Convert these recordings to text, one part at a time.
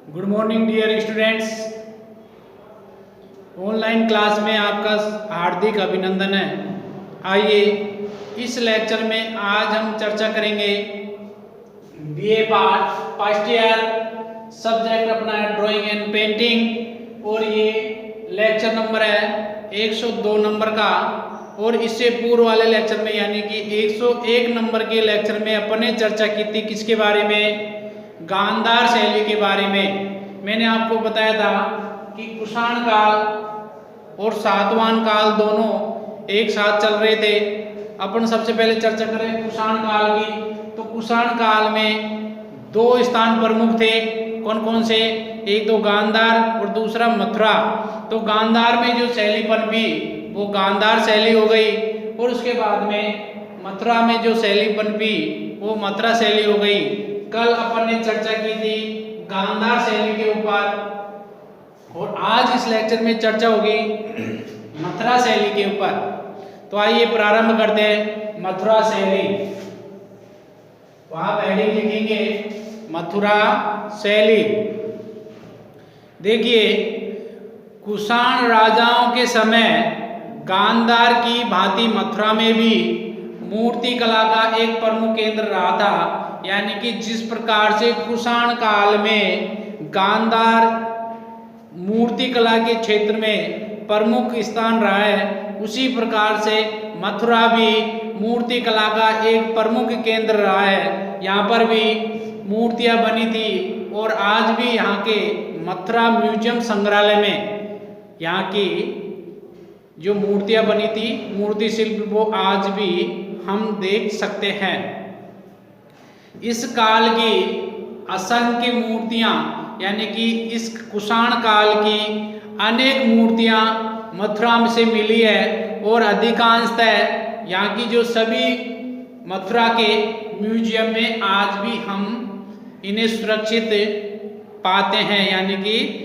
Good morning dear students. Online class में आपका हार्दिक अभिनंदन है। आइए इस लेक्चर में आज हम चर्चा करेंगे BA part first year, subject अपना है ड्राइंग एंड पेंटिंग, और ये लेक्चर नंबर है 102 नंबर का। और इससे पूर्व वाले लेक्चर में यानी कि 101 नंबर के लेक्चर में अपन ने चर्चा की थी किसके बारे में? गांधार शैली के बारे में। मैंने आपको बताया था कि कुषाण काल और सातवाहन काल दोनों एक साथ चल रहे थे। अपन सबसे पहले चर्चा करें कुषाण काल की, तो कुषाण काल में दो स्थान प्रमुख थे। कौन कौन से? एक तो गांधार और दूसरा मथुरा। तो गांधार में जो शैली पनपी वो गांधार शैली हो गई, और उसके बाद में मथुरा में जो शैली पनपी वो मथुरा शैली हो गई। कल अपन ने चर्चा की थी गांधार शैली के ऊपर, और आज इस लेक्चर में चर्चा होगी मथुरा शैली के ऊपर। तो आइए प्रारंभ करते हैं मथुरा शैली। तो आप हेडिंग लिखेंगे मथुरा शैली। देखिए, कुषाण राजाओं के समय गांधार की भांति मथुरा में भी मूर्ति कला का एक प्रमुख केंद्र रहा था। यानी कि जिस प्रकार से कुषाण काल में गांधार मूर्ति कला के क्षेत्र में प्रमुख स्थान रहा है, उसी प्रकार से मथुरा भी मूर्ति कला का एक प्रमुख केंद्र रहा है। यहाँ पर भी मूर्तियाँ बनी थी, और आज भी यहाँ के मथुरा म्यूजियम संग्रहालय में यहाँ की जो मूर्तियाँ बनी थी, मूर्ति शिल्प, वो आज भी हम देख सकते हैं। इस काल की असंख्य मूर्तियाँ यानी कि इस कुषाण काल की अनेक मूर्तियाँ मथुरा में से मिली है, और अधिकांशतः यहाँ की जो सभी मथुरा के म्यूजियम में आज भी हम इन्हें सुरक्षित पाते हैं। यानी कि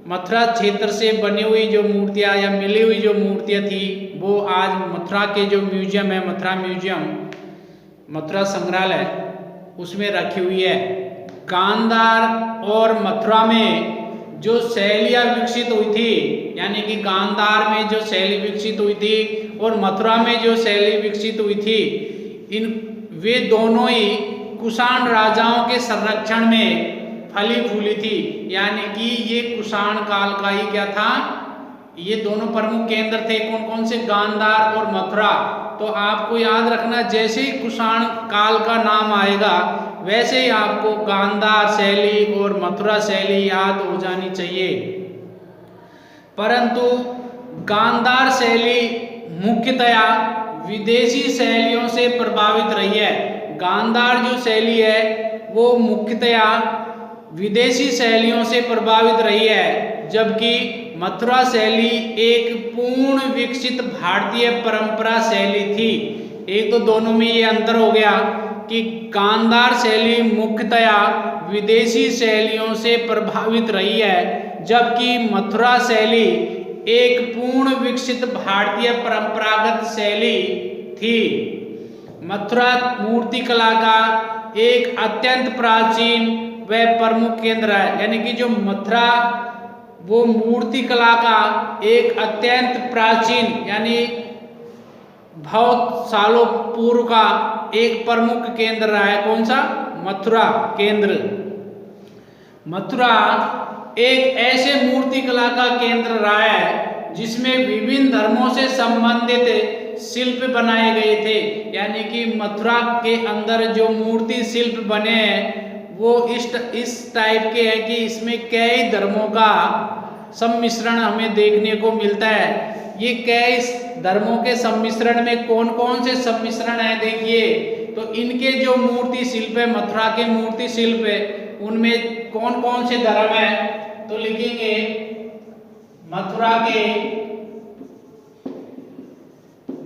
मथुरा क्षेत्र से बनी हुई जो मूर्तियाँ या मिली हुई जो मूर्तियाँ थी वो आज मथुरा के जो म्यूजियम है, मथुरा म्यूजियम, मथुरा संग्रहालय, उसमें रखी हुई है। गांधार और मथुरा में जो शैलियाँ विकसित हुई थी, यानी कि गांधार में जो शैली विकसित हुई थी और मथुरा में जो शैली विकसित हुई थी, वे दोनों ही कुषाण राजाओं के संरक्षण में फली फूली थी। यानी कि ये कुषाण काल का ही क्या था, ये दोनों प्रमुख केंद्र थे। कौन कौन से? गांधार और मथुरा। तो आपको याद रखना, जैसे ही कुषाण काल का नाम आएगा वैसे ही आपको गांधार शैली और मथुरा शैली याद हो जानी चाहिए। परंतु गांधार शैली मुख्यतया विदेशी शैलियों से प्रभावित रही है। गांधार जो शैली है वो मुख्यतया विदेशी शैलियों से प्रभावित रही है, जबकि मथुरा शैली एक पूर्ण विकसित भारतीय परंपरा शैली थी। एक तो दोनों में ये अंतर हो गया कि गांधार शैली मुख्यतया विदेशी शैलियों से प्रभावित रही है, जबकि मथुरा शैली एक पूर्ण विकसित भारतीय परंपरागत शैली थी। मथुरा मूर्ति कला का एक अत्यंत प्राचीन व प्रमुख केंद्र है। यानी कि जो मथुरा वो मूर्ति कला का एक अत्यंत प्राचीन यानी बहुत सालों पूर्व का एक प्रमुख केंद्र रहा है। कौन सा? मथुरा केंद्र। मथुरा एक ऐसे मूर्ति कला का केंद्र रहा है जिसमें विभिन्न धर्मों से संबंधित शिल्प बनाए गए थे। यानी कि मथुरा के अंदर जो मूर्ति शिल्प बने हैं वो इस टाइप के हैं कि इसमें कई धर्मों का सम्मिश्रण हमें देखने को मिलता है। ये कई धर्मों के सम्मिश्रण में कौन कौन से सम्मिश्रण है देखिए, तो इनके जो मूर्ति शिल्प है, मथुरा के मूर्ति शिल्प है, उनमें कौन कौन से धर्म है? तो लिखेंगे मथुरा के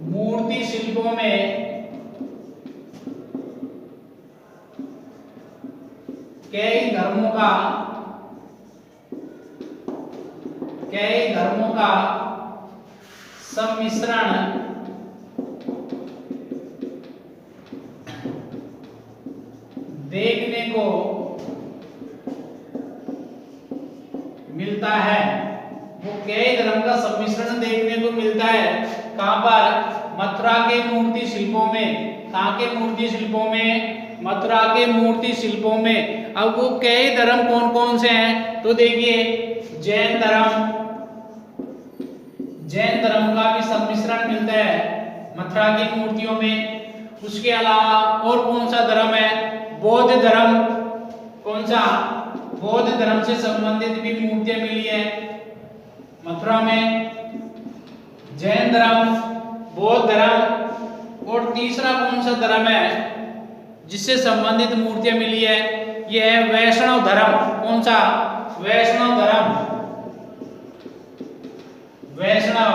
मूर्ति शिल्पों में कई धर्मों का सम्मिश्रण देखने को मिलता है, वो कई धर्म का सम्मिश्रण देखने को मिलता है। कहां पर? मथुरा के मूर्ति शिल्पों में। कहां के मूर्ति शिल्पों में? मथुरा के मूर्ति शिल्पों में। अब वो कई धर्म कौन कौन से हैं? तो देखिए, जैन धर्म, जैन धर्म का भी सम्मिश्रण मिलता है मथुरा की मूर्तियों में। उसके अलावा और कौन सा धर्म है? बौद्ध धर्म। कौन सा? बौद्ध धर्म से संबंधित भी मूर्तियां मिली है मथुरा में। जैन धर्म, बौद्ध धर्म, और तीसरा कौन सा धर्म है जिससे संबंधित मूर्तियां मिली है? यह है वैष्णव धर्म। कौन सा? वैष्णव धर्म। वैष्णव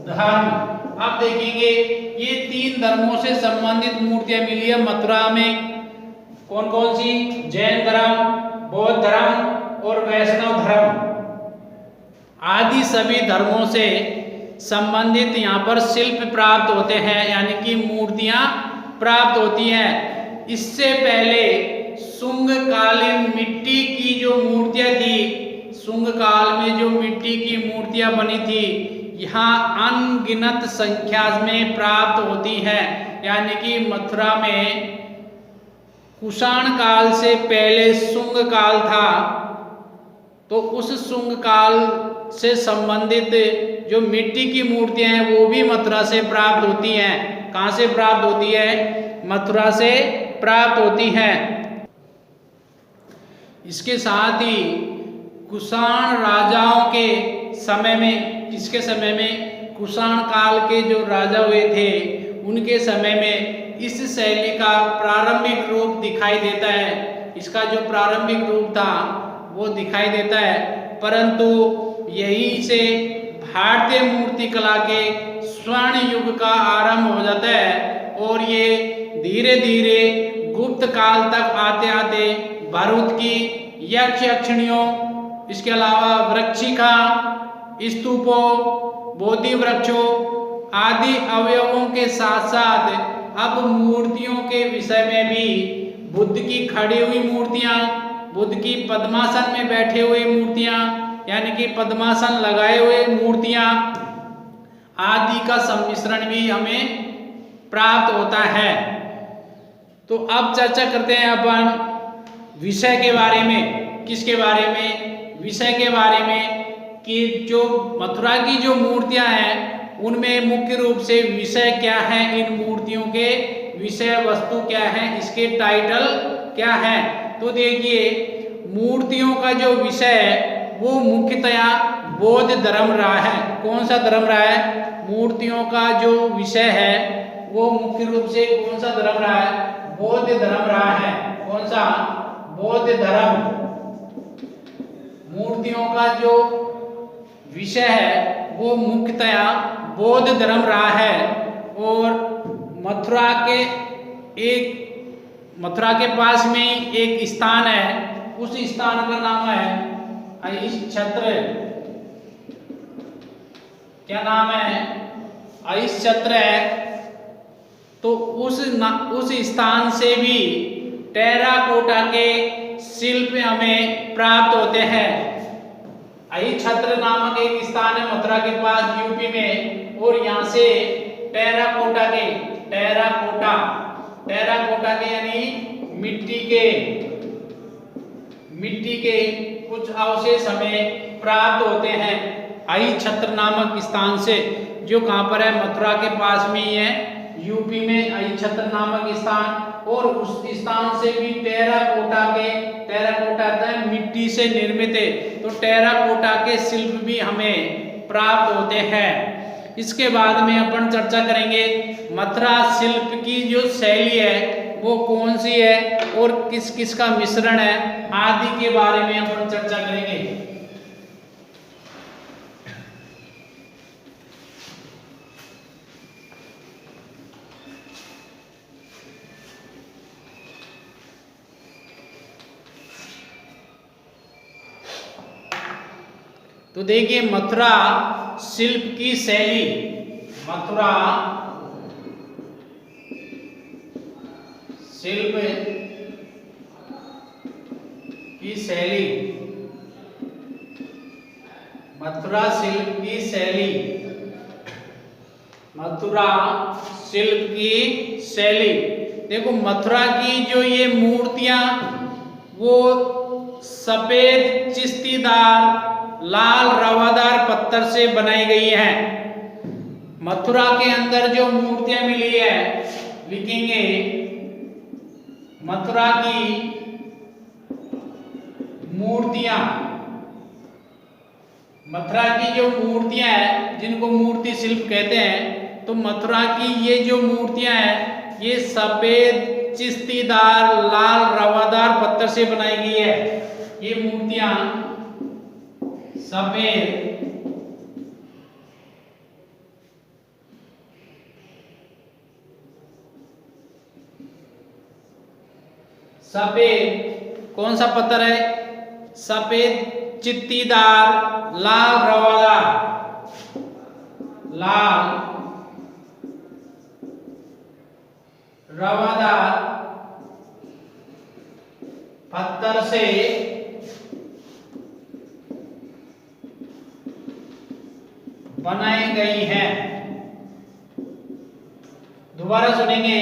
धर्म। आप देखेंगे ये तीन धर्मों से संबंधित मूर्तियां मिली है मथुरा में। कौन कौन सी? जैन धर्म, बौद्ध धर्म और वैष्णव धर्म आदि सभी धर्मों से संबंधित यहाँ पर शिल्प प्राप्त होते हैं, यानी कि मूर्तियां प्राप्त होती हैं। इससे पहले शुंग कालीन मिट्टी की जो मूर्तियां थी, शुंग काल में जो मिट्टी की मूर्तियां बनी थी, यहाँ अनगिनत संख्या में प्राप्त होती हैं। यानी कि मथुरा में कुषाण काल से पहले शुंग काल था, तो उस शुंग काल से संबंधित जो मिट्टी की मूर्तियां हैं वो भी मथुरा से प्राप्त होती हैं। कहाँ से प्राप्त होती है? मथुरा से प्राप्त होती हैं। इसके साथ ही कुषाण राजाओं के समय में, किसके समय में? कुषाण काल के जो राजा हुए थे उनके समय में इस शैली का प्रारंभिक रूप दिखाई देता है। इसका जो प्रारंभिक रूप था वो दिखाई देता है, परंतु यहीं से भारतीय मूर्ति कला के स्वर्ण युग का आरंभ हो जाता है और ये धीरे धीरे गुप्त काल तक आते आते भरूच की यक्ष यक्षिणियों, इसके अलावा वृक्षिका, स्तूपों, बोधि वृक्षों आदि अवयवों के साथ साथ अब मूर्तियों के विषय में भी बुद्ध की खड़ी हुई मूर्तियां, बुद्ध की पद्मासन में बैठे हुए मूर्तियां, यानी कि पद्मासन लगाए हुए मूर्तियां आदि का सम्मिश्रण भी हमें प्राप्त होता है। तो अब चर्चा करते हैं अपन विषय के बारे में। किसके बारे में? विषय के बारे में कि जो मथुरा की जो मूर्तियां हैं उनमें मुख्य रूप से विषय क्या है, इन मूर्तियों के विषय वस्तु क्या है, इसके टाइटल क्या है। तो देखिए, मूर्तियों का जो विषय है वो मुख्यतया बौद्ध धर्म रहा है। कौन सा धर्म रहा है? मूर्तियों का जो विषय है वो मुख्य रूप से कौन सा धर्म रहा है? बौद्ध धर्म रहा है। कौन सा? बौद्ध धर्म। मूर्तियों का जो विषय है वो मुख्यतया बौद्ध धर्म रहा है। और मथुरा के पास में एक स्थान है, उस स्थान का नाम है अहिच्छत्र। क्या नाम है? अहिच्छत्र है। तो उस स्थान से भी टेराकोटा के शिल्प हमें प्राप्त होते हैं। अहिच्छत्र नामक एक स्थान है मथुरा के पास यूपी में, और यहाँ से टेराकोटा के यानी मिट्टी के कुछ अवशेष हमें प्राप्त होते हैं अहिच्छत्र नामक स्थान से, जो कहाँ पर है? मथुरा के पास में ही है, यूपी में अहिच्छत्र नामक स्थान। और उस स्थान से भी टेराकोटा मिट्टी से निर्मित है, तो टेराकोटा के शिल्प भी हमें प्राप्त होते हैं। इसके बाद में अपन चर्चा करेंगे मथुरा शिल्प की जो शैली है वो कौन सी है और किस किस का मिश्रण है आदि के बारे में अपन चर्चा करेंगे। तो देखिए, मथुरा शिल्प की शैली, मथुरा शिल्प की शैली मथुरा शिल्प की शैली, मथुरा शिल्प की शैली। देखो मथुरा की जो ये मूर्तियां वो सफेद चिश्तीदार लाल रवादार पत्थर से बनाई गई हैं। मथुरा के अंदर जो मूर्तियां मिली है, लिखेंगे मथुरा की मूर्तियां, मथुरा की जो मूर्तियां हैं जिनको मूर्ति शिल्प कहते हैं, तो मथुरा की ये जो मूर्तियां हैं ये सफेद चिश्तीदार लाल रवादार पत्थर से बनाई गई है। ये मूर्तियां सफेद सफेद कौन सा पत्थर है? सफेद चित्तीदार लाल रवादार, लाल रवादार पत्थर से बनाई गई है। दोबारा सुनेंगे,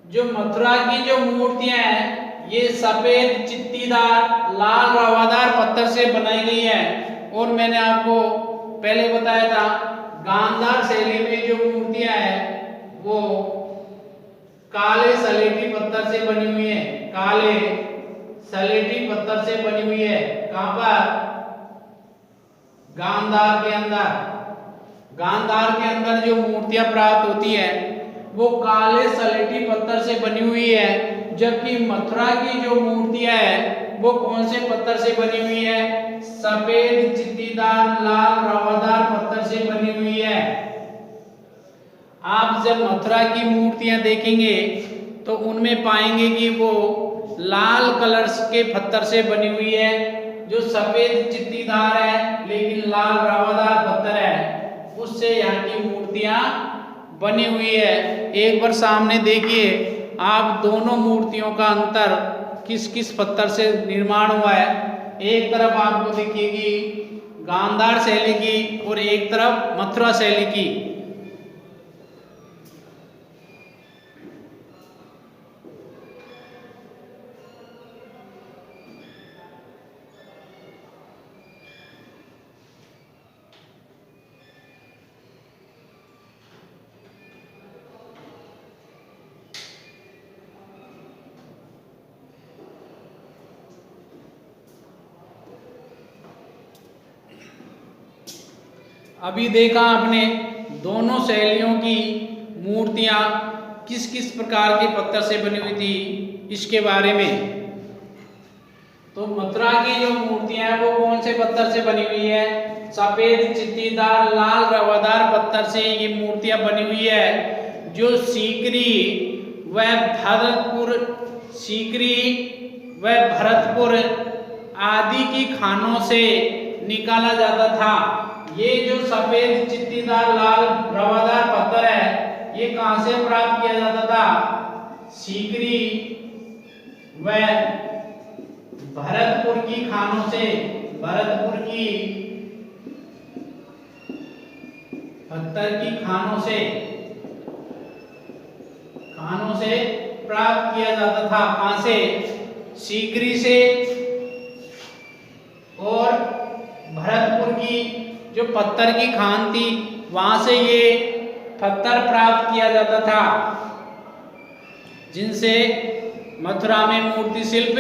जो मथुरा की जो मूर्तियां हैं ये सफेद चित्तीदार लाल रवादार पत्थर से बनाई गई है। और मैंने आपको पहले बताया था गांधार शैली में जो मूर्तियां हैं वो काले सलेटी पत्थर से बनी हुई है, काले सलेटी पत्थर से बनी हुई है। कहां पर? गांधार के अंदर। गांधार के अंदर जो मूर्तियां प्राप्त होती है वो काले सलेटी पत्थर से बनी हुई है, जबकि मथुरा की जो मूर्तियां है वो कौन से पत्थर से बनी हुई है? सफेद चित्तीदार लाल रवादार पत्थर से बनी हुई है। आप जब मथुरा की मूर्तियां देखेंगे तो उनमें पाएंगे कि वो लाल कलर्स के पत्थर से बनी हुई है, जो सफेद चित्तीदार है लेकिन लाल रवादार पत्थर है उससे यहाँ की मूर्तियां बनी हुई है। एक बार सामने देखिए आप दोनों मूर्तियों का अंतर किस किस पत्थर से निर्माण हुआ है। एक तरफ आपको दिखेगी गांधार शैली की और एक तरफ मथुरा शैली की। अभी देखा आपने दोनों शैलियों की मूर्तियां किस किस प्रकार के पत्थर से बनी हुई थी इसके बारे में। तो मथुरा की जो मूर्तियां हैं वो कौन से पत्थर से बनी हुई है? सफेद चित्तीदार लाल रवादार पत्थर से ये मूर्तियां बनी हुई है, जो सीकरी व भरतपुर आदि की खानों से निकाला जाता था। ये जो सफेद चित्तीदार लाल रवादार पत्थर है ये कहां से प्राप्त किया जाता था? सीकरी व भरतपुर की खानों से, भरतपुर की पत्थर की खानों से प्राप्त किया जाता था। कहां से? सीकरी से और भरतपुर की जो पत्थर की खान थी वहां से ये पत्थर प्राप्त किया जाता था, जिनसे मथुरा में मूर्ति शिल्प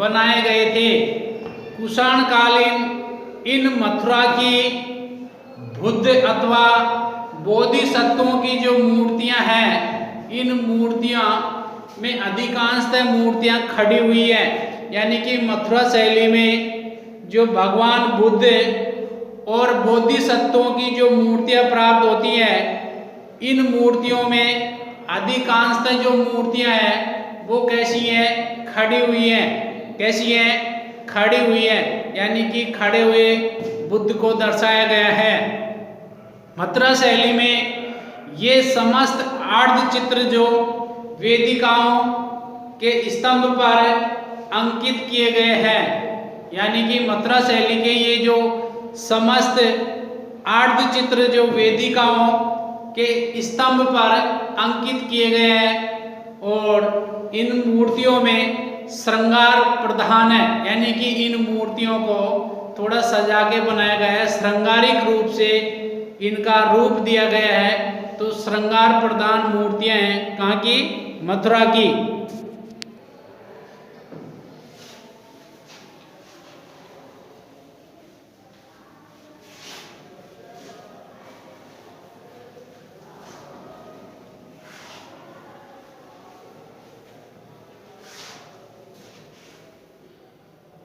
बनाए गए थे। कुषाण कालीन इन मथुरा की बुद्ध अथवा बोधिसत्वों की जो मूर्तियां हैं, इन मूर्तियां में अधिकांशतः मूर्तियां खड़ी हुई है। यानी कि मथुरा शैली में जो भगवान बुद्ध और बोधिसत्वों की जो मूर्तियां प्राप्त होती है, इन मूर्तियों में अधिकांशतः जो मूर्तियां हैं वो कैसी हैं? खड़ी हुई हैं। कैसी हैं? खड़ी हुई है, यानी कि खड़े हुए बुद्ध को दर्शाया गया है। मथुरा शैली में ये समस्त आर्ध चित्र जो वेदिकाओं के स्तंभ पर अंकित किए गए हैं, यानी कि मथुरा शैली के ये जो समस्त आर्द्र चित्र जो वेदिकाओं के स्तंभ पर अंकित किए गए हैं और इन मूर्तियों में श्रृंगार प्रधान है, यानी कि इन मूर्तियों को थोड़ा सजा के बनाया गया है, श्रृंगारिक रूप से इनका रूप दिया गया है। तो श्रृंगार प्रधान मूर्तियां हैं कहाँ की? मथुरा की।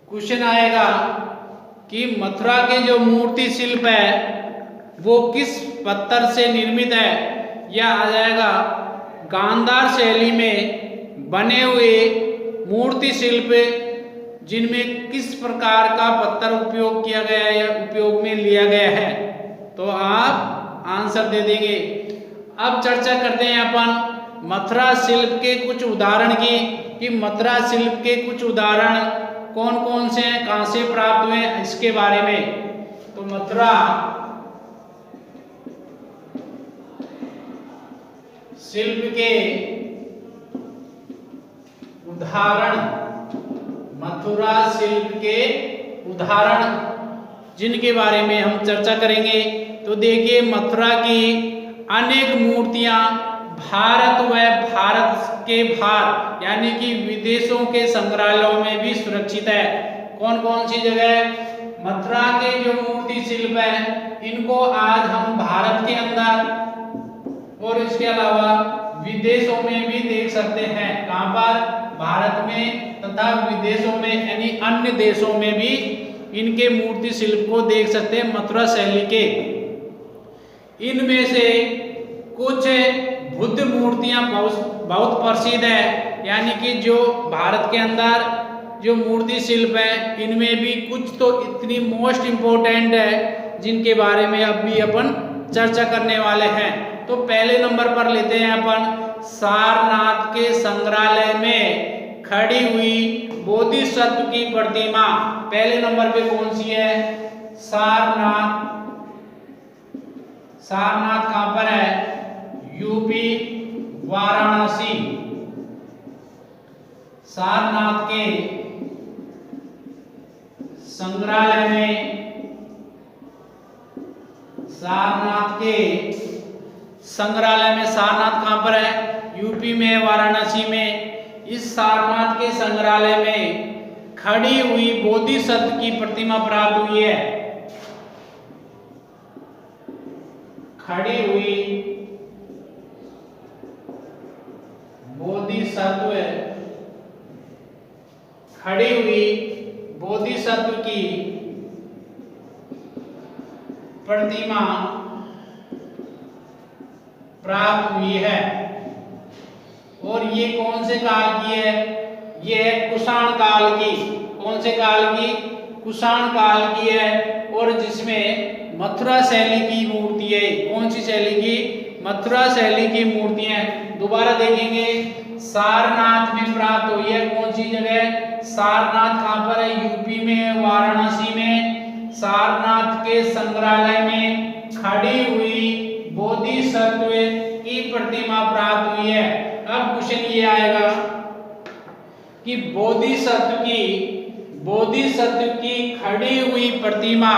क्वेश्चन आएगा कि मथुरा के जो मूर्ति शिल्प है वो किस पत्थर से निर्मित है? या आ जाएगा गांधार शैली में बने हुए मूर्ति शिल्प जिनमें किस प्रकार का पत्थर उपयोग किया गया है या उपयोग में लिया गया है। तो आप आंसर दे देंगे। अब चर्चा करते हैं अपन मथुरा शिल्प के कुछ उदाहरण की, कि मथुरा शिल्प के कुछ उदाहरण कौन कौन से हैं, कहां से प्राप्त हुए हैं, इसके बारे में। तो मथुरा शिल्प के उदाहरण, मथुरा शिल्प के उदाहरण जिनके बारे में हम चर्चा करेंगे। तो देखिए, मथुरा की अनेक मूर्तियां भारत व भारत के बाहर यानी कि विदेशों के संग्रहालयों में भी सुरक्षित है। कौन कौन सी जगह? मथुरा के जो मूर्ति शिल्प है इनको आज हम भारत के अंदर और इसके अलावा विदेशों में भी देख सकते हैं। कहां पर? भारत में तथा विदेशों में, यानी अन्य देशों में भी इनके मूर्ति शिल्प को देख सकते हैं मथुरा शैली के। इनमें से कुछ बुद्ध मूर्तियां बहुत प्रसिद्ध है, यानी कि जो भारत के अंदर जो मूर्ति शिल्प है इनमें भी कुछ तो इतनी मोस्ट इम्पोर्टेंट है जिनके बारे में अब भी अपन चर्चा करने वाले हैं। तो पहले नंबर पर लेते हैं अपन सारनाथ के संग्रहालय में खड़ी हुई बोधिसत्व की प्रतिमा। पहले नंबर पे कौन सी है? सारनाथ। सारनाथ कहां पर है? यूपी, वाराणसी। सारनाथ के संग्रहालय में, सारनाथ के संग्रहालय में, सारनाथ कहां पर है? यूपी में, वाराणसी में। इस सारनाथ के संग्रहालय में खड़ी हुई बोधिसत्व की प्रतिमा प्राप्त हुई है। खड़ी हुई बोधिसत्व, खड़ी हुई बोधिसत्व की प्रतिमा प्राप्त हुई है। और ये कौन से काल की है? ये है कुषाण काल की। कौन से काल की? कुषाण काल की है। और जिसमें मथुरा शैली की मूर्ति है। कौन सी शैली की? मथुरा शैली की मूर्तियां। दोबारा देखेंगे, सारनाथ में प्राप्त हुई है। कौन सी जगह? सारनाथ कहां पर है? यूपी में, वाराणसी में। सारनाथ के संग्रहालय में खड़ी हुई बोधिसत्व की प्रतिमा प्राप्त हुई है। अब क्वेश्चन ये आएगा कि बोधिसत्व की खड़ी हुई प्रतिमा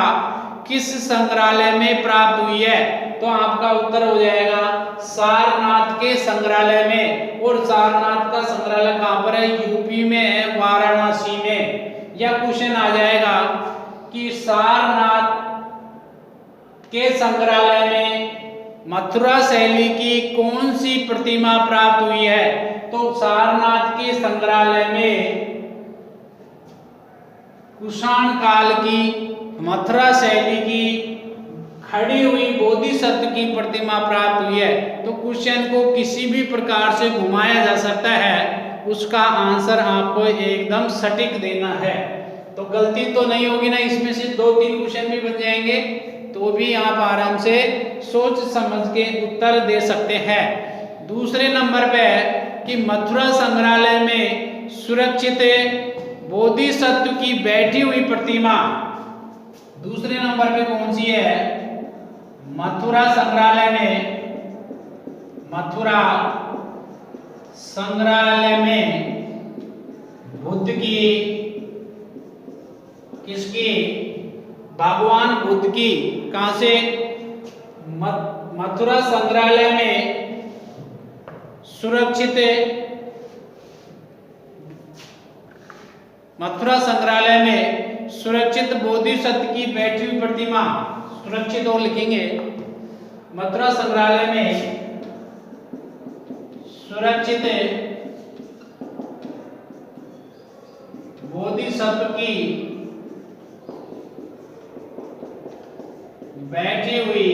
किस संग्रहालय में प्राप्त हुई है? तो आपका उत्तर हो जाएगा सारनाथ के संग्रहालय में। और सारनाथ का संग्रहालय कहां पर है? यूपी में है, वाराणसी में। यह क्वेश्चन आ जाएगा कि सारनाथ के संग्रहालय में मथुरा शैली की कौन सी प्रतिमा प्राप्त हुई है? तो सारनाथ के संग्रहालय में कुषाण काल की मथुरा शैली की खड़ी हुई बोधिसत्व की प्रतिमा प्राप्त हुई है। तो क्वेश्चन को किसी भी प्रकार से घुमाया जा सकता है, उसका आंसर आपको एकदम सटीक देना है। तो गलती तो नहीं होगी ना, इसमें से 2-3 क्वेश्चन भी बन जाएंगे तो भी आप आराम से सोच समझ के उत्तर दे सकते हैं। दूसरे नंबर पे है कि मथुरा संग्रहालय में सुरक्षित बोधिसत्व की बैठी हुई प्रतिमा दूसरे नंबर पे कौन सी है? मथुरा संग्रहालय में बुद्ध की, किसकी? भगवान बुद्ध की। कहां से? मथुरा संग्रहालय में सुरक्षित, मथुरा संग्रहालय में सुरक्षित बोधिसत्व की बैठी हुई प्रतिमा, सुरक्षित और लिखेंगे, मथुरा संग्रहालय में सुरक्षित बोधिसत्व की बैठी हुई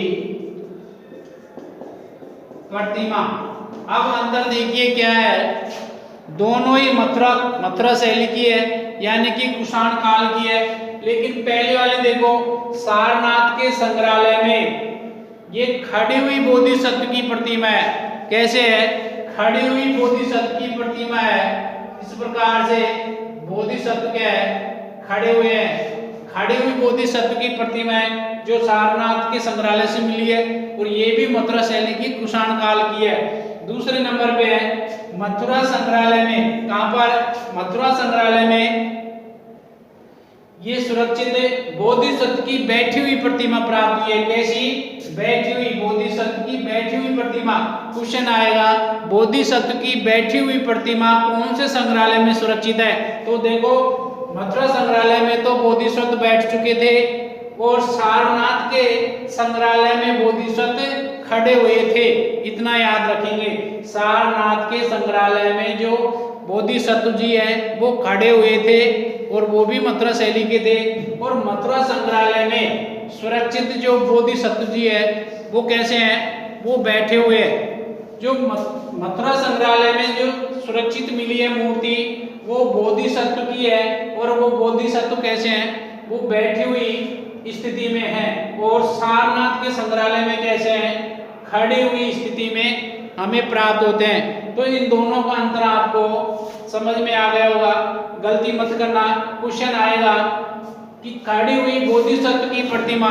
प्रतिमा। अब अंदर देखिए क्या है, दोनों ही मथुरा शैली की है, यानी कि कुषाण काल की है। लेकिन पहले वाले देखो, सारनाथ के संग्रहालय में ये खड़ी हुई बोधिसत्व की प्रतिमा है। कैसे है? खड़ी हुई बोधिसत्व की प्रतिमा है। इस प्रकार से बोधिसत्व क्या है? खड़े हुए हैं। खड़ी हुई बोधिसत्व की प्रतिमा है जो सारनाथ के संग्रहालय से मिली है, और ये भी मथुरा शैली की कुषाण काल की है। दूसरे नंबर पे है मथुरा संग्रहालय में। कहां पर? मथुरा संग्रहालय में ये सुरक्षित बोधिसत्व की बैठी हुई प्रतिमा प्राप्त हुई है। कैसी? बैठी हुई, बोधिसत्व की बैठी हुई प्रतिमा। क्वेश्चन आएगा, बोधिसत्व की बैठी हुई प्रतिमा कौन से संग्रहालय में सुरक्षित है? तो देखो, मथुरा संग्रहालय में तो बोधिसत्व बैठ चुके थे, और सारनाथ के संग्रहालय में बोधिसत्व खड़े हुए थे। इतना याद रखेंगे, सारनाथ के संग्रहालय में जो बोधिसत्व जी है वो खड़े हुए थे, और वो भी मथुरा शैली के थे। और मथुरा संग्रहालय में सुरक्षित जो बोधिसत्व जी है वो कैसे हैं? वो बैठे हुए हैं। जो मथुरा संग्रहालय में जो सुरक्षित मिली है मूर्ति, वो बोधिसत्व की है, और वो बोधिसत्व कैसे हैं? वो बैठी हुई स्थिति में है। और सारनाथ के संग्रहालय में कैसे हैं? खड़ी हुई स्थिति में हमें प्राप्त होते हैं। तो इन दोनों का अंतर आपको समझ में आ गया होगा। गलती मत करना, क्वेश्चन आएगा कि खड़ी हुई बोधिसत्व की प्रतिमा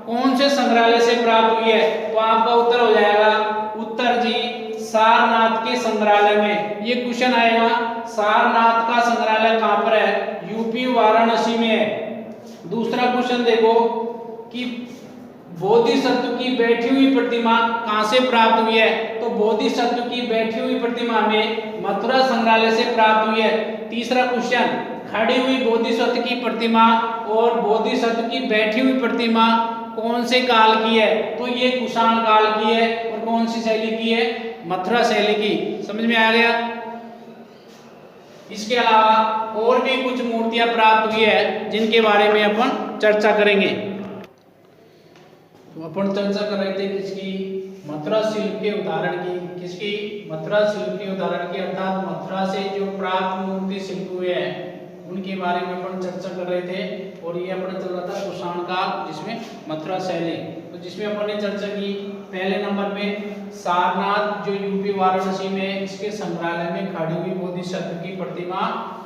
कौन से संग्रहालय से प्राप्त हुई है? तो आपका उत्तर हो जाएगा, उत्तर जी सारनाथ के संग्रहालय में। ये क्वेश्चन आएगा, सारनाथ का संग्रहालय कहां पर है? यूपी वाराणसी में है। दूसरा क्वेश्चन देखो कि बोधिसत्व की बैठी हुई प्रतिमा कहां से प्राप्त हुई है? तो बोधिसत्व की बैठी हुई प्रतिमा हमें मथुरा संग्रहालय से प्राप्त हुई है। तीसरा क्वेश्चन, खड़ी हुई बोधिसत्व की प्रतिमा और बोधिसत्व की बैठी हुई प्रतिमा कौन से काल की है? तो ये कुषाण काल की है। और कौन सी शैली की है? मथुरा शैली की। समझ में आ गया? इसके अलावा और भी कुछ मूर्तियां प्राप्त हुई है जिनके बारे में अपन चर्चा करेंगे। तो अपन चर्चा कर रहे थे किसकी? मथुरा शिल्प के उदाहरण की। किसकी? मथुरा शिल्प के उदाहरण की, अर्थात मथुरा से जो प्राप्त मूर्ति शिल्प हुए हैं उनके बारे में अपन चर्चा कर रहे थे। और ये अपना चल रहा था कुषाण काल, जिसमें मथुरा शैली, तो जिसमें अपन ने चर्चा की पहले नंबर पे सारनाथ जो यूपी वाराणसी में, इसके संग्रहालय में खड़ी हुई बोधिसत्व की प्रतिमा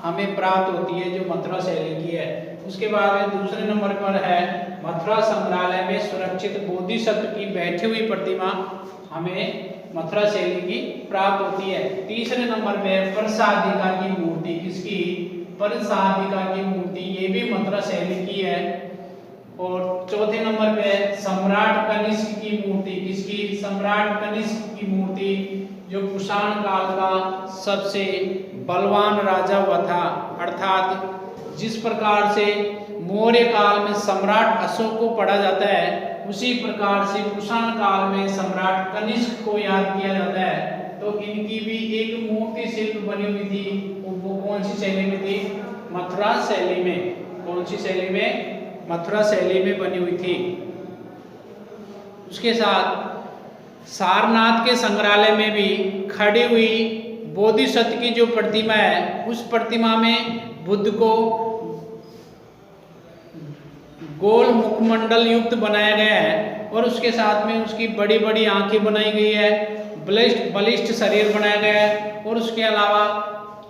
हमें प्राप्त होती है जो मथुरा शैली की है। उसके बाद में दूसरे नंबर पर है मथुरा संग्रहालय में सुरक्षित बोधिसत्व की बैठी हुई प्रतिमा हमें मथुरा शैली की प्राप्त होती है। तीसरे नंबर पे परसादिका की मूर्ति। किसकी? परसादिका की मूर्ति, ये भी मथुरा शैली की है। और चौथे नंबर पे सम्राट कनिष्क की मूर्ति। किसकी? सम्राट कनिष्क की मूर्ति, जो कुषाण काल का सबसे बलवान राजा हुआ था। अर्थात जिस प्रकार से मौर्य काल में सम्राट अशोक को पढ़ा जाता है, उसी प्रकार से कुषाण काल में सम्राट कनिष्क को याद किया जाता है। तो इनकी भी एक मूर्ति शिल्प बनी हुई थी। वो कौन सी शैली में थी? मथुरा शैली में। कौन सी शैली में? मथुरा शैली में बनी हुई थी। उसके साथ सारनाथ के संग्रहालय में भी खड़ी हुई बोधिसत्व की जो प्रतिमा है, उस प्रतिमा में बुद्ध को गोल मुखमंडल युक्त बनाया गया है, और उसके साथ में उसकी बड़ी बड़ी आंखें बनाई गई है, बलिष्ठ शरीर बनाया गया है, और उसके अलावा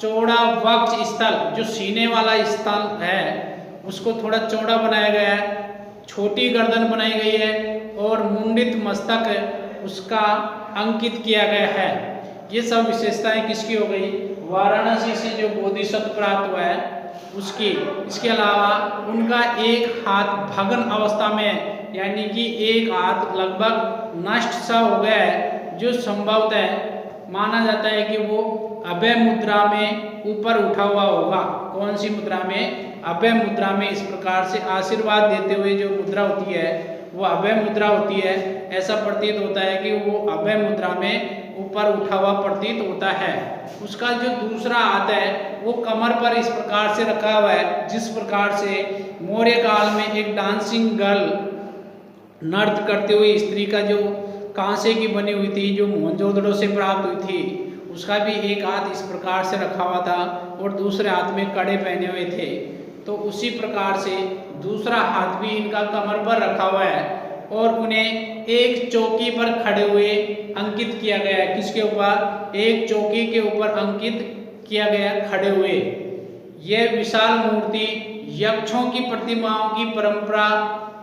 चौड़ा वक्ष स्थल, जो सीने वाला स्थल है उसको थोड़ा चौड़ा बनाया गया है, छोटी गर्दन बनाई गई है और मुंडित मस्तक उसका अंकित किया गया है। ये सब विशेषताएं किसकी हो गई? वाराणसी से जो बोधिसत्व प्राप्त हुआ है उसकी। इसके अलावा उनका एक हाथ भग्न अवस्था में, यानी कि एक हाथ लगभग नष्ट सा हो गया है, जो संभवतः माना जाता है कि वो अभय मुद्रा में ऊपर उठा हुआ होगा। कौन सी मुद्रा में? अभय मुद्रा में। इस प्रकार से आशीर्वाद देते हुए जो मुद्रा होती है वो अभय मुद्रा होती है। ऐसा प्रतीत होता है कि वो अभय मुद्रा में ऊपर उठा हुआ प्रतीत होता है। उसका जो दूसरा हाथ है वो कमर पर इस प्रकार से रखा हुआ है, जिस प्रकार से मौर्य काल में एक डांसिंग गर्ल नृत्य करते हुए स्त्री का जो कांसे की बनी हुई थी, जो मोहनजोदड़ो से प्राप्त हुई थी, उसका भी एक हाथ इस प्रकार से रखा हुआ था और दूसरे हाथ में कड़े पहने हुए थे। तो उसी प्रकार से दूसरा हाथ भी इनका कमर पर रखा हुआ है और उन्हें एक चौकी पर खड़े हुए अंकित किया गया है। किसके ऊपर? एक चौकी के ऊपर अंकित किया गया खड़े हुए। यह विशाल मूर्ति यक्षों की प्रतिमाओं की परंपरा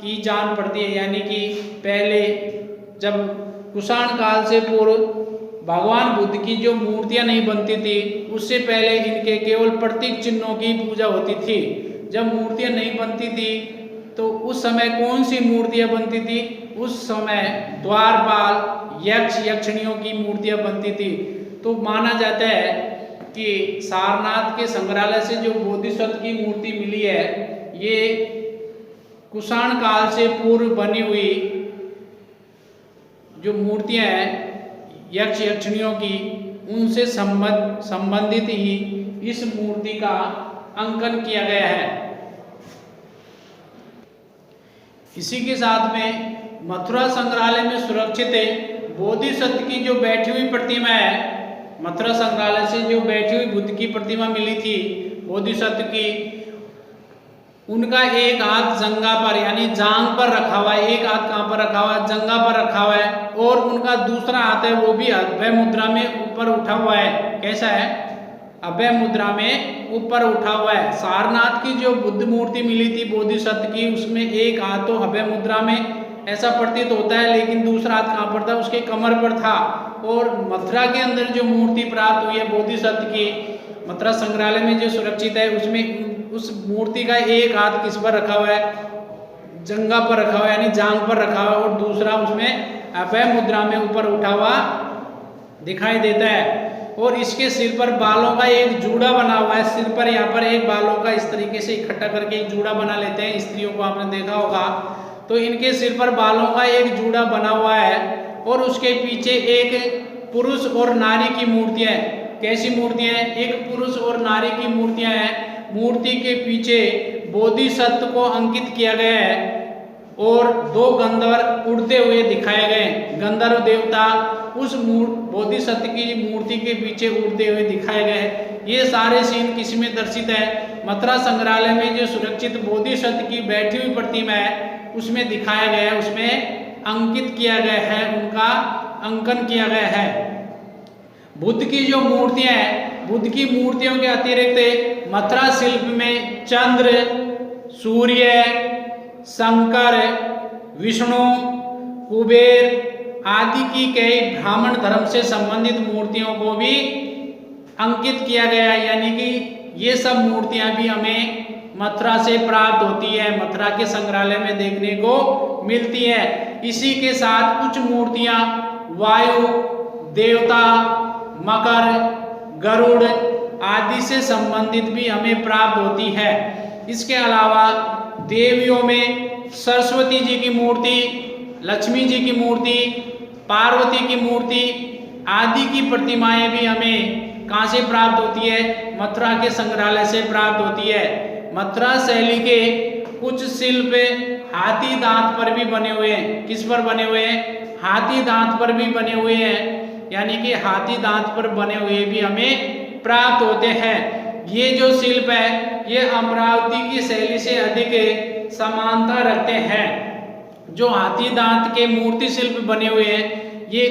की जान पड़ती है, यानी कि पहले जब कुषाण काल से पूर्व भगवान बुद्ध की जो मूर्तियां नहीं बनती थी, उससे पहले इनके केवल प्रतीक चिन्हों की पूजा होती थी। जब मूर्तियां नहीं बनती थी तो उस समय कौन सी मूर्तियां बनती थी? उस समय द्वारपाल, यक्ष, यक्षिणियों की मूर्तियां बनती थी। तो माना जाता है कि सारनाथ के संग्रहालय से जो बोधिसत्व की मूर्ति मिली है, ये कुषाण काल से पूर्व बनी हुई जो मूर्तियां हैं यक्ष यक्षिणियों की, उनसे संबंधित ही इस मूर्ति का अंकन किया गया है। इसी के साथ में मथुरा संग्रहालय में सुरक्षित बोधिसत्व की जो बैठी हुई प्रतिमा है, मथुरा संग्रहालय से जो बैठी हुई बुद्ध की प्रतिमा मिली थी बोधिसत्व की, उनका एक हाथ जंगा पर यानी जांग पर रखा हुआ है। एक हाथ कहाँ पर रखा हुआ है? जंगा पर रखा हुआ है। और उनका दूसरा हाथ है वो भी अभय मुद्रा में ऊपर उठा हुआ है। कैसा है? अभय मुद्रा में ऊपर उठा हुआ है। सारनाथ की जो बुद्ध मूर्ति मिली थी बोधिसत्व की, उसमें एक हाथ तो अभय मुद्रा में ऐसा प्रतीत होता है, लेकिन दूसरा हाथ कहाँ पर था? उसके कमर पर था। और मथुरा के अंदर जो मूर्ति प्राप्त हुई है बोधिसत्व की, मथुरा संग्रहालय में जो सुरक्षित है, उसमें उस मूर्ति का एक हाथ किस पर रखा हुआ है? जंगा पर रखा हुआ है, यानी जांग पर रखा हुआ है, और दूसरा उसमें अभय मुद्रा में ऊपर उठा हुआ दिखाई देता है। और इसके सिर पर बालों का एक जूड़ा बना हुआ है। सिर पर यहाँ पर एक बालों का इस तरीके से इकट्ठा करके एक जूड़ा बना लेते हैं, स्त्रियों को आपने देखा होगा। तो इनके सिर पर बालों का एक जूड़ा बना हुआ है और उसके पीछे एक पुरुष और नारी की मूर्तियां है। कैसी मूर्तियां हैं? एक पुरुष और नारी की मूर्तियां हैं। मूर्ति के पीछे बोधिसत्व को अंकित किया गया है और दो गंधर्व उड़ते हुए दिखाए गए। गंधर्व देवता उस बोधिसत्व की मूर्ति के पीछे उड़ते हुए दिखाए गए। ये सारे सीन किस में दर्शित है? मथुरा संग्रहालय में जो सुरक्षित बोधिसत्व की बैठी हुई प्रतिमा है उसमें दिखाया गया है, उसमें अंकित किया गया है, उनका अंकन किया गया है। बुद्ध की जो मूर्तियां हैं, बुद्ध की मूर्तियों के अतिरिक्त मथुरा शिल्प में चंद्र, सूर्य, शंकर, विष्णु, कुबेर आदि की कई ब्राह्मण धर्म से संबंधित मूर्तियों को भी अंकित किया गया है। यानी कि ये सब मूर्तियां भी हमें मथुरा से प्राप्त होती है, मथुरा के संग्रहालय में देखने को मिलती है। इसी के साथ कुछ मूर्तियां वायु, देवता, मकर, गरुड़ आदि से संबंधित भी हमें प्राप्त होती है। इसके अलावा देवियों में सरस्वती जी की मूर्ति, लक्ष्मी जी की मूर्ति, पार्वती की मूर्ति आदि की प्रतिमाएं भी हमें कहाँ से प्राप्त होती है? मथुरा के संग्रहालय से प्राप्त होती है। मथुरा शैली के कुछ शिल्प हाथी दांत पर भी बने हुए हैं। किस पर बने हुए हैं? हाथी दांत पर भी बने हुए हैं। यानी कि हाथी दांत पर बने हुए भी हमें प्राप्त होते हैं। ये जो शिल्प है ये अमरावती की शैली से अधिक समानता रखते हैं। जो हाथी दांत के मूर्ति शिल्प बने हुए हैं ये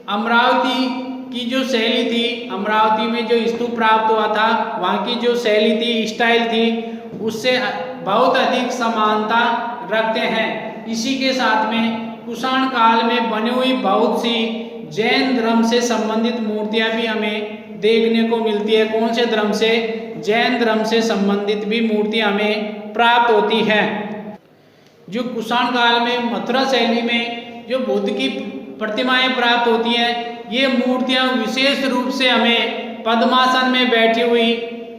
अमरावती की जो शैली थी, अमरावती में जो स्तूप प्राप्त हुआ था, वहाँ की जो शैली थी, स्टाइल थी, उससे बहुत अधिक समानता रखते हैं। इसी के साथ में कुषाण काल में बनी हुई बहुत सी जैन धर्म से संबंधित मूर्तियां भी हमें देखने को मिलती है। कौन से धर्म से? जैन धर्म से संबंधित भी मूर्तियां हमें प्राप्त होती है। जो कुषाण काल में मथुरा शैली में जो बुद्ध की प्रतिमाएं प्राप्त होती हैं, ये मूर्तियां विशेष रूप से हमें पद्मासन में बैठी हुई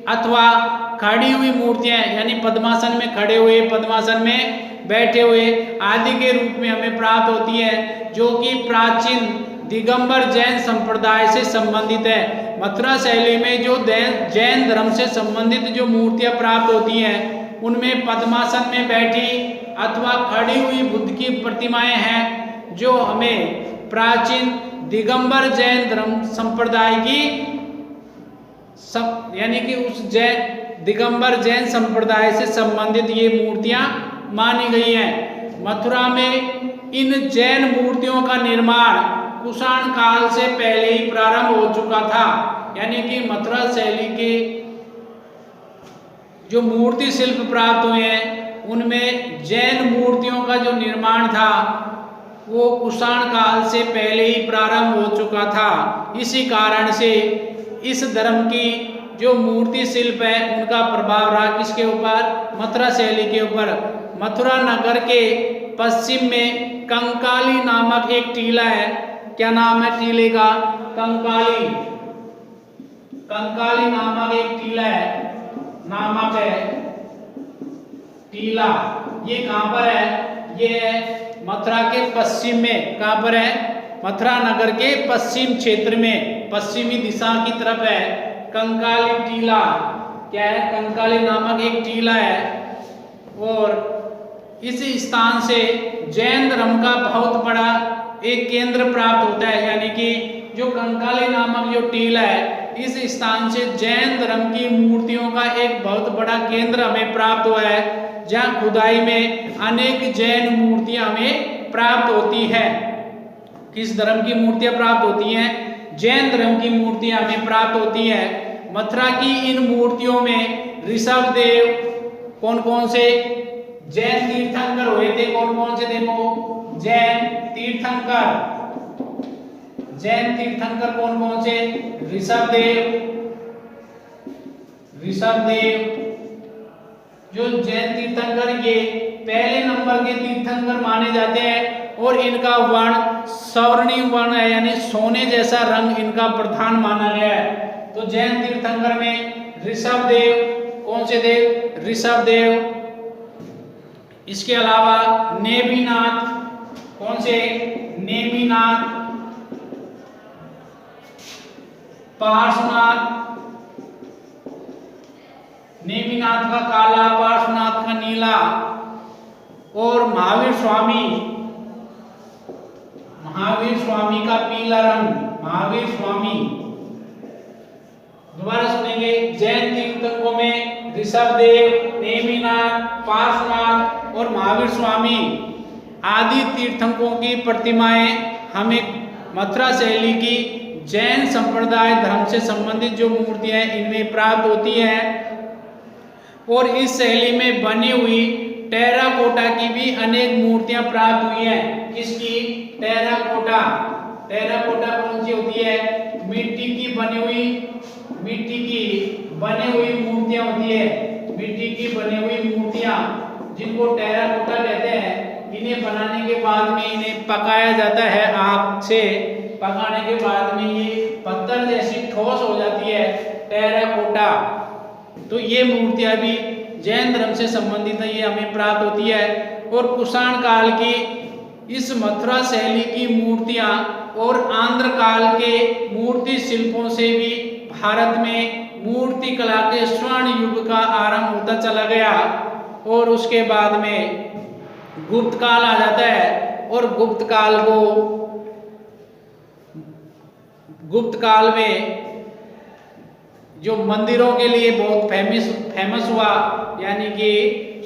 अथवा खड़ी हुई मूर्तियां, यानी पद्मासन में खड़े हुए, पद्मासन में बैठे हुए आदि के रूप में हमें प्राप्त होती है, जो कि प्राचीन दिगंबर जैन संप्रदाय से संबंधित है। मथुरा शैली में जो जैन धर्म से संबंधित जो मूर्तियां प्राप्त होती हैं, उनमें पद्मासन में बैठी अथवा खड़ी हुई बुद्ध की प्रतिमाएं हैं, जो हमें प्राचीन दिगंबर जैन धर्म संप्रदाय की यानी कि उस दिगंबर जैन संप्रदाय से संबंधित ये मूर्तियां मानी गई हैं। मथुरा में इन जैन मूर्तियों का निर्माण कुषाण काल से पहले ही प्रारंभ हो चुका था, यानी कि मथुरा शैली के जो मूर्ति शिल्प प्राप्त हुए हैं, उनमें जैन मूर्तियों का जो निर्माण था वो कुषाण काल से पहले ही प्रारंभ हो चुका था। इसी कारण से इस धर्म की जो मूर्ति शिल्प है, उनका प्रभाव रहा किसके ऊपर? मथुरा शैली के ऊपर। मथुरा नगर के पश्चिम में कंकाली नामक एक टीला है। क्या नाम है टीले का? कंकाली। कंकाली नामक एक टीला है, नामक है टीला। ये कहाँ पर है? ये है मथुरा के पश्चिम में। कहाँ पर है? मथुरा नगर के पश्चिम क्षेत्र में, पश्चिमी दिशा की तरफ है कंकाली टीला। क्या है? कंकाली नामक एक टीला है। और इस स्थान से जैन धर्म का बहुत बड़ा एक केंद्र प्राप्त होता है, यानी कि जो कंकाली नामक जो टीला है, इस स्थान से जैन धर्म की मूर्तियों का एक बहुत बड़ा केंद्र हमें प्राप्त हुआ है, जहाँ खुदाई में अनेक जैन मूर्तियां हमें प्राप्त होती है। किस धर्म की मूर्तियां प्राप्त होती हैं? जैन धर्म की मूर्तियां हमें प्राप्त होती है। मथुरा की इन मूर्तियों में ऋषभ देव, कौन कौन से जैन तीर्थंकर हुए थे? कौन कौन से? देखो, जैन तीर्थंकर। जैन तीर्थंकर कौन कौन से? ऋषभ देव जो जैन तीर्थंकर, ये पहले नंबर के तीर्थंकर माने जाते हैं। और इनका वर्ण स्वर्णिम वर्ण है, यानी सोने जैसा रंग इनका प्रधान माना गया है। तो जैन तीर्थंकर में ऋषभ देव, कौन से देव? ऋषभ देव। इसके अलावा नेमिनाथ, कौन से? नेमिनाथ, पार्श्वनाथ। नेमिनाथ का काला, पार्श्वनाथ का नीला। और महावीर स्वामी का पीला रंग। महावीर स्वामी, दोबारा सुनेंगे। जैन तीर्थंकरों में ऋषभ देव, नेमिनाथ, पार्श्वनाथ और महावीर स्वामी आदि तीर्थंकरों की प्रतिमाएं हमें मथुरा शैली की जैन संप्रदाय धर्म से संबंधित जो मूर्तियां हैं, इनमें प्राप्त होती है। और इस शैली में बनी हुई टेराकोटा की भी अनेक मूर्तियां प्राप्त हुई हैं। किसकी? टेराकोटा। टेराकोटा कौन सी होती है? मिट्टी की बनी हुई मूर्तियां होती है। मिट्टी की बनी हुई मूर्तियां, जिनको टेराकोटा कहते हैं। इन्हें बनाने के बाद में इन्हें पकाया जाता है आग से। पकाने के बाद में ये पत्थर जैसी ठोस हो जाती है, टेराकोटा। तो ये मूर्तियां भी जैन धर्म से संबंधित है, ये हमें प्राप्त होती है। और कुषाण काल की इस मथुरा शैली की मूर्तियां और आंध्र काल के मूर्ति शिल्पों से भी भारत में मूर्ति कला के स्वर्ण युग का आरंभ होता चला गया। और उसके बाद में गुप्त काल आ जाता है। और गुप्त काल में जो मंदिरों के लिए बहुत फेमस हुआ, यानी कि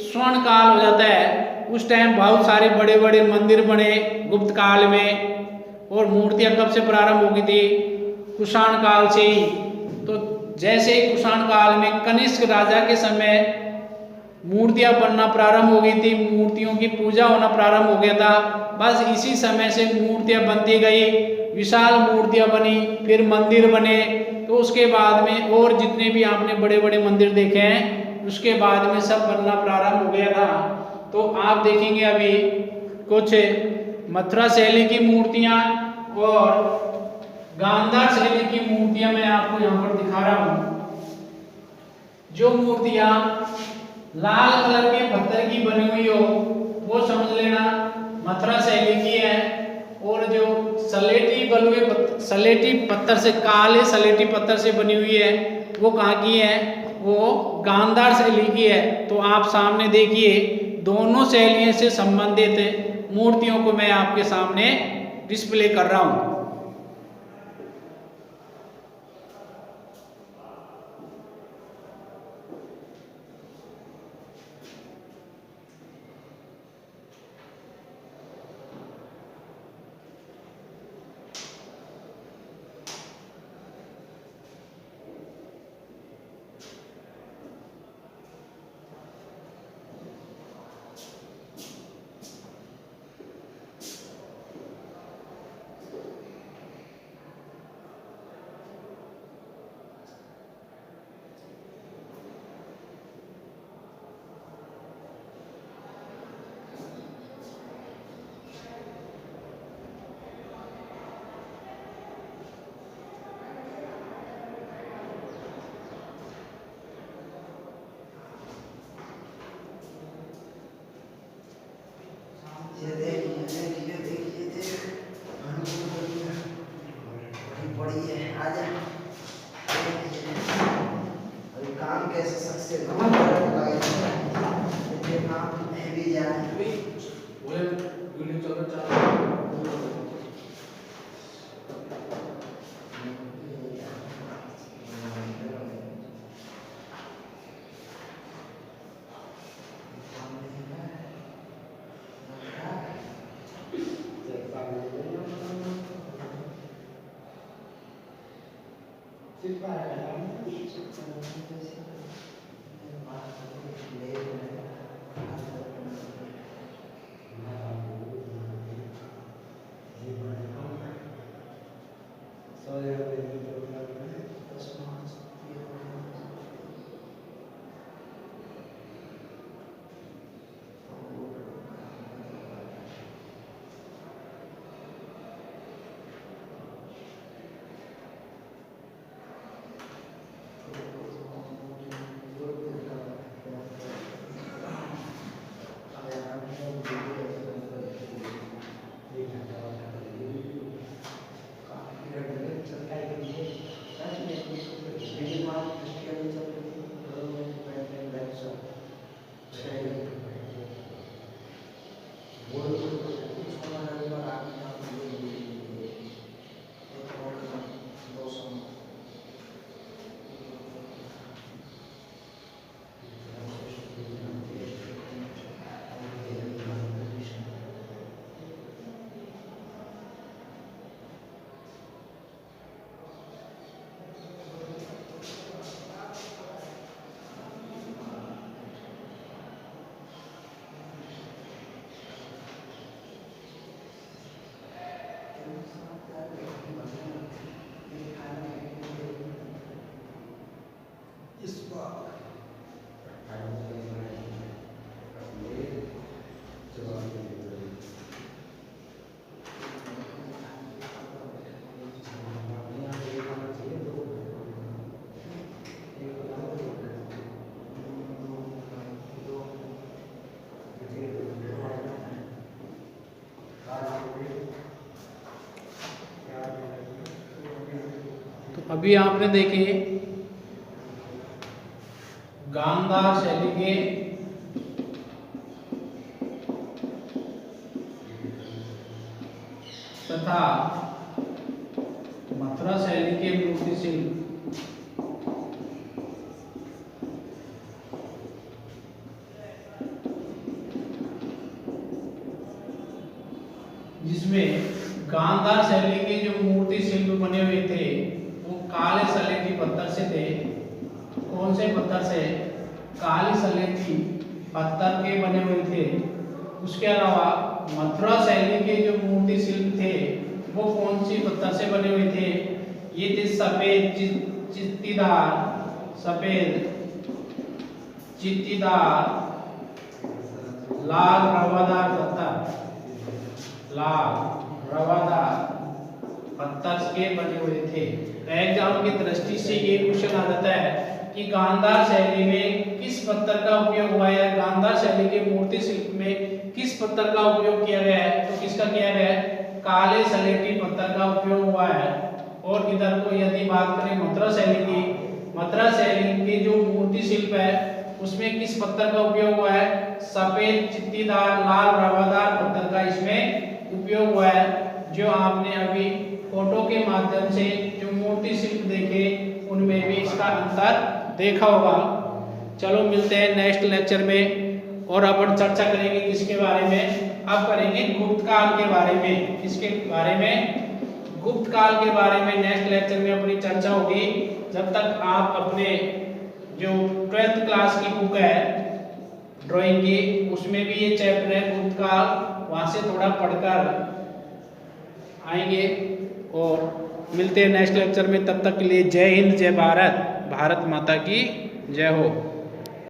स्वर्ण काल हो जाता है। उस टाइम बहुत सारे बड़े बड़े मंदिर बने गुप्त काल में। और मूर्तियां कब से प्रारंभ हो गई थी? कुषाण काल से ही। तो जैसे ही कुषाण काल में कनिष्क राजा के समय मूर्तियां बनना प्रारंभ हो गई थी, मूर्तियों की पूजा होना प्रारंभ हो गया था, बस इसी समय से मूर्तियां बनती गई, विशाल मूर्तियां बनी, फिर मंदिर बने। तो उसके बाद में और जितने भी आपने बड़े बड़े मंदिर देखे हैं उसके बाद में सब बनना प्रारंभ हो गया था। तो आप देखेंगे अभी कुछ मथुरा शैली की मूर्तियां और गांधार शैली की मूर्तियां मैं आपको यहाँ पर दिखा रहा हूँ। जो मूर्तियां लाल कलर के पत्थर की बनी हुई हो वो समझ लेना मथुरा शैली की है, और जो सलेटी पत्थर से, काले सलेटी पत्थर से बनी हुई है वो कहाँ की है, वो गांधार शैली की है। तो आप सामने देखिए दोनों शैलियों से संबंधित मूर्तियों को मैं आपके सामने डिस्प्ले कर रहा हूँ। अभी आपने देखे गांधार शैली के तथा मथुरा शैली के मूर्ति शिल्प, जिसमें गांधार शैली के जो मूर्ति शिल्प बने हुए थे काले सलेटी पत्थर से थे। कौन से पत्थर से? काली सलेटी पत्थर के बने हुए थे। उसके अलावा मथुरा शैली के जो मूर्ति शिल्प थे वो कौन सी पत्थर से बने हुए थे? ये थे सफेद चित्तीदार, सफेद चित्तीदार लाल रवादार पत्थर, लाल रवादार पत्थर के बने हुए थे। एग्जाम की दृष्टि से ये क्वेश्चन आ जाता है कि गांधार शैली में किस पत्थर का उपयोग हुआ है, गांधार शैली के मूर्ति शिल्प में किस पत्थर का उपयोग किया गया है? तो किसका किया गया है? काले सलेटी पत्थर का उपयोग हुआ है। और इधर को यदि बात करें मथुरा शैली की, मथुरा शैली की जो मूर्ति शिल्प है उसमें किस पत्थर का उपयोग हुआ है? सफेद चित्तीदार लाल रवादार पत्थर का इसमें उपयोग हुआ है। जो आपने अभी फोटो के माध्यम से जो मूर्ति शिल्प देखे उनमें भी इसका अंतर देखा होगा। चलो मिलते हैं नेक्स्ट लेक्चर में और अपन चर्चा करेंगे किसके बारे में? अब करेंगे गुप्त काल के बारे में। किसके बारे में? गुप्त काल के बारे में नेक्स्ट लेक्चर में अपनी चर्चा होगी। जब तक आप अपने जो 12th क्लास की बुक है ड्राइंग की उसमें भी ये चैप्टर है गुप्त काल, वहां से थोड़ा पढ़कर आएंगे और मिलते हैं नेक्स्ट लेक्चर में। तब तक के लिए जय हिंद, जय भारत, भारत माता की जय हो।